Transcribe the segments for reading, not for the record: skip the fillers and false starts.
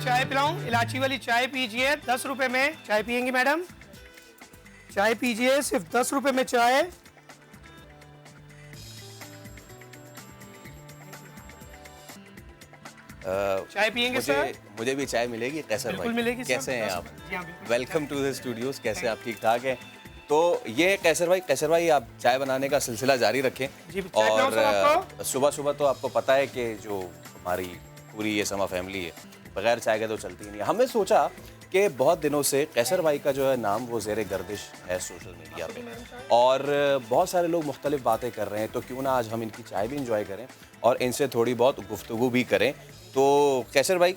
चाय पिलाऊं? इलायची वाली चाय पीजिए, 10 रुपए में चाय पियेंगी मैडम? चाय पीजिए, सिर्फ 10 रुपए में चाय। चाय पियेंगे मुझे सर? मुझे भी चाय मिलेगी कैसर भाई? बिल्कुल मिलेगी सर। कैसे हैं 10 आप? जी हाँ, बिल्कुल। Welcome to the studios. कैसे आप? ठीक ठाक हैं? तो ये कैसर भाई आप चाय बनाने का सिलसिला जारी रखें। जी, चाय पिलाऊं सर आपको? सुबह सुबह तो आपको पता है कि जो हमारी पूरी ये समा फैमिली है बगैर चाय के तो चलती ही नहीं है। हमने सोचा कि बहुत दिनों से कैसर भाई का जो है नाम वो ज़ेरे गर्दिश है सोशल मीडिया पे, और बहुत सारे लोग मुख्तलिफ बातें कर रहे हैं, तो क्यों ना आज हम इनकी चाय भी इंजॉय करें और इनसे थोड़ी बहुत गुफ्तगू भी करें। तो कैसर भाई,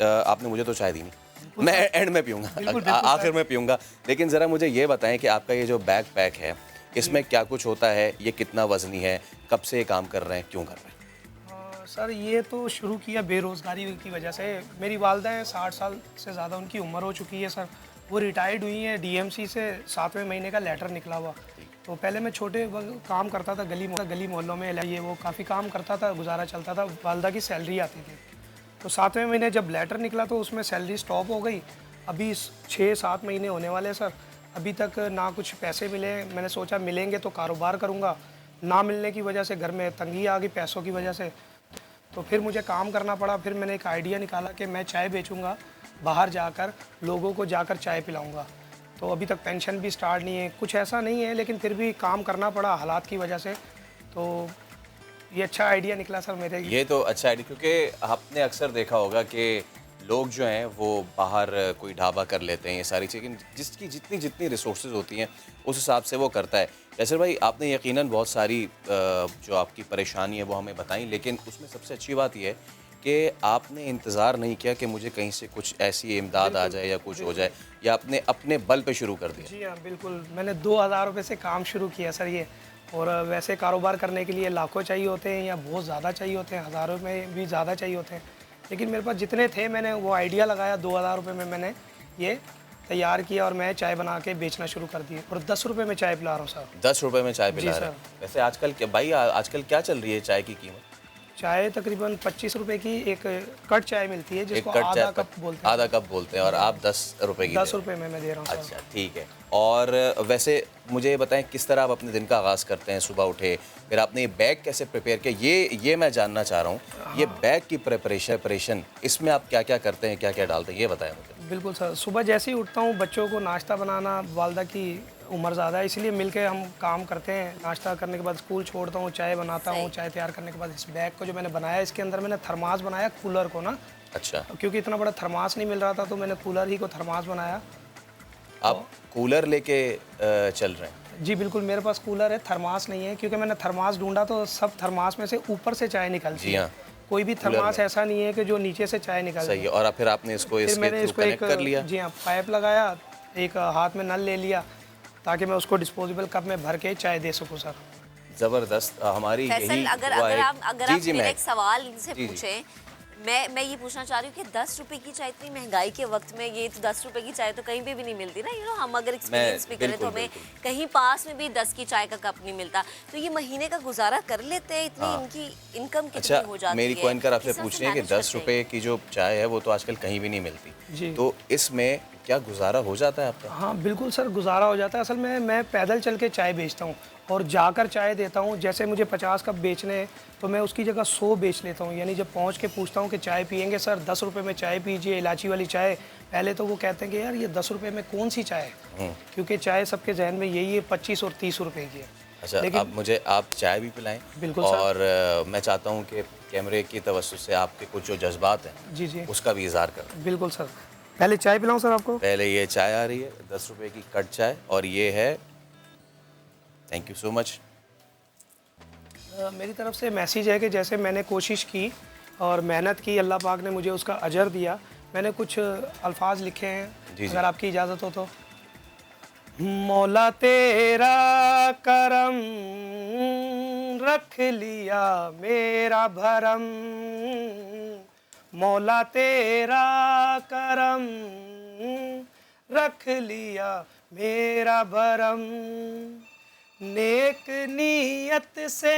आपने मुझे तो चाय दी नहीं, मैं एंड में पीऊँगा, आखिर में पीऊँगा। लेकिन ज़रा मुझे ये बताएं कि आपका ये जो बैग पैक है इसमें क्या कुछ होता है, ये कितना वज़नी है, कब से ये काम कर रहे हैं, क्यों कर रहे हैं? सर ये तो शुरू किया बेरोज़गारी की वजह से। मेरी वालदा है, 60 साल से ज़्यादा उनकी उम्र हो चुकी है सर। वो रिटायर्ड हुई हैं डीएमसी से, 7वें महीने का लेटर निकला हुआ। तो पहले मैं छोटे काम करता था गली मोहल्लों में, ये वो काफ़ी काम करता था, गुजारा चलता था, वालदा की सैलरी आती थी। तो 7वें महीने जब लेटर निकला तो उसमें सैलरी स्टॉप हो गई। अभी 6-7 महीने होने वाले सर, अभी तक ना कुछ पैसे मिले। मैंने सोचा मिलेंगे तो कारोबार करूँगा, ना मिलने की वजह से घर में तंगी आ गई पैसों की वजह से। तो फिर मुझे काम करना पड़ा। फिर मैंने एक आइडिया निकाला कि मैं चाय बेचूंगा, बाहर जाकर लोगों को जाकर चाय पिलाऊंगा। तो अभी तक पेंशन भी स्टार्ट नहीं है, कुछ ऐसा नहीं है, लेकिन फिर भी काम करना पड़ा हालात की वजह से। तो ये अच्छा आइडिया निकला सर मेरे लिए। ये तो अच्छा है, क्योंकि आपने अक्सर देखा होगा कि लोग जो हैं वो बाहर कोई ढाबा कर लेते हैं, ये सारी चीज़ें, जिसकी जितनी जितनी रिसोर्सेज होती हैं उस हिसाब से वो करता है। कैसर भाई, आपने यकीनन बहुत सारी जो आपकी परेशानी है वो हमें बताई, लेकिन उसमें सबसे अच्छी बात यह है कि आपने इंतज़ार नहीं किया कि मुझे कहीं से कुछ ऐसी इमदाद आ जाए या कुछ हो जाए, या आपने अपने बल पे शुरू कर दिया। जी हाँ, बिल्कुल। मैंने 2000 रुपये से काम शुरू किया सर ये। और वैसे कारोबार करने के लिए लाखों चाहिए होते हैं या बहुत ज़्यादा चाहिए होते हैं, हज़ारों में भी ज़्यादा चाहिए होते हैं। लेकिन मेरे पास जितने थे मैंने वो आइडिया लगाया, 2000 रुपये में मैंने ये तैयार किया और मैं चाय बना के बेचना शुरू कर दी। और 10 रुपये में चाय पिला रहा हूँ सर। 10 रुपए में चाय पिला जी रहे हैं। सर। वैसे आजकल क्या भाई, आजकल क्या चल रही है चाय की कीमत? चाय तकरीबन 25 रुपए की एक कट चाय मिलती है, एक जिसको कट आधा चाय कप बोलते हैं। आधा कप बोलते हैं, और आप 10 रुपए की 10 दे रहे रुपये में मैं दे रहा हूँ हैं। सर। अच्छा, ठीक है। और वैसे मुझे ये बताएं, किस तरह आप अपने दिन का आगाज़ करते हैं? सुबह उठे, फिर आपने ये बैग कैसे प्रिपेयर किया? ये मैं जानना चाह रहा हूँ। ये बैग की प्रिपरेशन, इसमें आप क्या क्या करते हैं, क्या क्या डालते हैं, ये बताएं मुझे। बिल्कुल सर, सुबह जैसे ही उठता हूँ बच्चों को नाश्ता बनाना, वालदा की उम्र ज़्यादा है इसलिए मिलके हम काम करते हैं। नाश्ता करने के बाद स्कूल छोड़ता हूँ, चाय बनाता हूँ, चाय तैयार करने के बाद इस बैग को जो मैंने बनाया, इसके अंदर मैंने थर्मास बनाया कूलर को ना। अच्छा, क्योंकि इतना बड़ा थर्मास नहीं मिल रहा था तो मैंने कूलर ही को थर्मास बनाया। आप कूलर लेके चल रहे हैं? जी बिल्कुल, मेरे पास कूलर है, थर्मास नहीं है, क्योंकि मैंने थर्मास ढूंढा तो सब थर्मास में से ऊपर से चाय निकलती जी है। हाँ, कोई भी थर्मास ऐसा नहीं है कि जो नीचे से चाय निकल सही है। और फिर आपने इसको फिर इसके मैंने थ्रू इसको कनेक्ट कर लिया? जी हाँ, पाइप लगाया, एक हाथ में नल ले लिया ताकि मैं उसको डिस्पोजेबल कप में भर के चाय दे सकूँ सर। ज़बरदस्त। हमारी फैसल, यही अगर दुआ अगर है। आप अगर जी आप जी, मेरा मैं एक सवाल इनसे जी, जी। पूछें, मैं ये पूछना चाह रही हूँ कि 10 रुपए की चाय, इतनी महंगाई के वक्त में ये तो 10 रुपए की चाय तो कहीं पे भी नहीं मिलती ना। हम अगर एक्सपीरियंस भी करें तो हमें कहीं पास में भी 10 की चाय का कप नहीं मिलता। तो ये महीने का गुजारा कर लेते हैं? इतनी इनकी इनकम कितनी हो जाती है? मेरी को एंकर आपसे किस तरह पूछ से रही है कि मैनेज 10 करते हैं? रुपए की जो चाय है वो तो आजकल कहीं भी नहीं मिलती, जी। तो इसमें क्या गुजारा हो जाता है आपका? हाँ बिल्कुल सर, गुजारा हो जाता है। असल में मैं पैदल चल के चाय बेचता हूँ और जाकर चाय देता हूँ। जैसे मुझे 50 कप बेचने हैं तो मैं उसकी जगह 100 बेच लेता हूँ। यानी जब पहुँच के पूछता हूँ कि चाय पियेंगे सर, 10 रुपये में चाय पीजिए, इलायची वाली चाय। पहले तो वो कहते हैं कि यार ये 10 रुपये में कौन सी चाय है, क्योंकि चाय सबके जहन में यही है 25 और 30 रुपये की है। अच्छा, अब मुझे आप चाय भी पिलाएं। बिल्कुल सर। और मैं चाहता हूँ कि कैमरे की तवज्जो से आपके कुछ जो जज्बात हैं जी जी उसका भी इजहार करें। बिल्कुल सर। पहले चाय पिलाऊँ सर आपको? पहले ये चाय आ रही है, 10 रुपए की कट चाय, और ये है, थैंक यू सो मच। मेरी तरफ से मैसेज है कि जैसे मैंने कोशिश की और मेहनत की, अल्लाह पाक ने मुझे उसका अजर दिया। मैंने कुछ अल्फाज लिखे हैं, जी, अगर आपकी इजाज़त हो तो। मौला तेरा करम रख लिया मेरा भरम, मौला तेरा करम रख लिया मेरा भरम, नेक नीयत से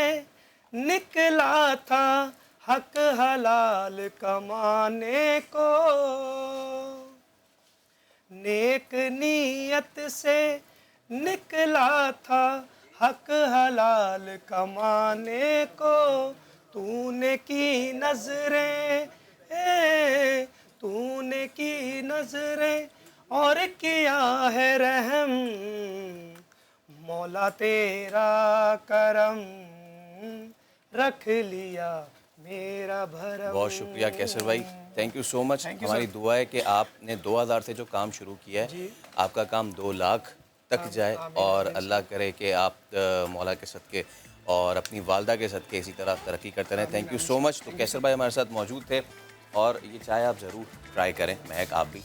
निकला था हक हलाल कमाने को, नेक नीयत से निकला था हक हलाल कमाने को, तूने की नजरें, तूने की नजरें और किया है रहम, मौला तेरा करम, रख लिया मेरा भरम। बहुत शुक्रिया कैसर भाई, थैंक यू सो मच। हमारी दुआ है कि आपने 2000 से जो काम शुरू किया है आपका काम 2 लाख तक जाए और अल्लाह करे कि आप मौला के सदके और अपनी वालदा के सदके इसी तरह तरक्की करते रहें। Thank you so much. तो कैसर भाई हमारे साथ मौजूद थे और ये चाय आप ज़रूर ट्राई करें, महक आप भी।